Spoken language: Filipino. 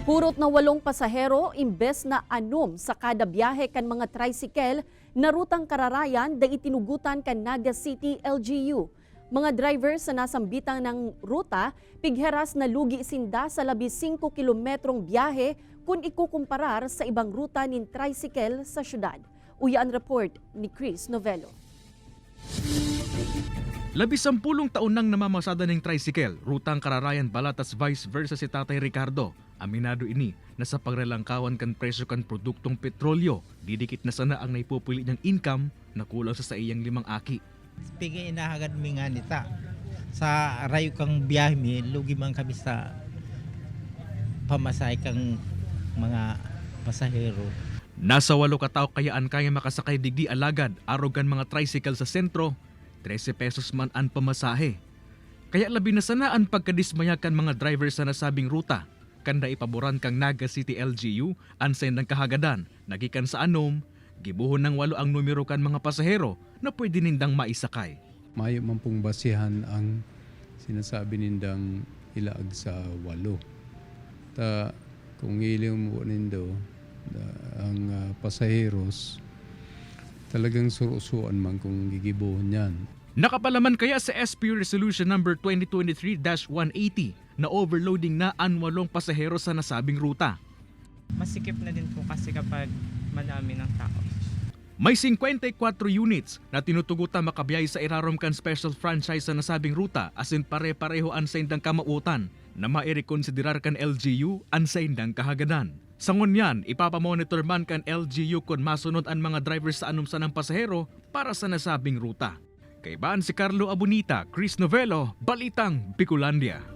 Purot na 8 pasahero imbes na 6 sa kada biyahe kan mga tricycle na rutang kararayan da itinugutan kan Naga City LGU. Mga driver sa nasambitan ng ruta, pigheras na lugi sinda sa labis 5 kilometrong biyahe kung ikukumparar sa ibang ruta nin tricycle sa syudad. Uyaan report ni Chris Novello. 10 taon nang namamasada ng tricycle, rutang Kararayan Balatas vice versa si Tatay Ricardo. Aminado ini na sa pagrelangkawan kan presyo kan produktong petrolyo, didikit na sana ang naipupuli ng income na kulang sa iyang 5 aki. Pigi inahagad mi nga nita. Sa rayo kang biyahe mi, lugi man kami sa pamasahe kang mga pasahero. Nasa 8 katao kayaan kaya makasakay digdi alagad arogan mga tricycle sa sentro, 13 pesos man ang pamasahe. Kaya labi na sana ang pagkadismayakan mga driver sa nasabing ruta, kanda ipaboran kang Naga City LGU ansen ng kahagadan, nagikan sa anom, gibuhon ng 8 ang numero kan mga pasahero na pwede nindang maisakay. Mayo man pong basihan ang sinasabi nindang ilaag sa 8. Ta kung iliw mo nindo ang pasaheros, talagang surusuan man kung gigibuhon yan. Nakapalaman kaya sa SP Resolution number 2023-180 na overloading na ang 8 pasahero sa nasabing ruta. Masikip na din po kasi kapag madami ng tao. May 54 units na tinutugutan makabiyay sa Iraromcan Special Franchise sa nasabing ruta asin pare-pareho ang saindang kamautan na mairekonsiderar kan LGU ang saindang kahagadan. Sa ngunyan, ipapamonitor man kan LGU kung masunod ang mga drivers sa anumsan ng pasahero para sa nasabing ruta. Kay Baan si Carlo Abunita, Chris Novello, Balitang Bicolandia.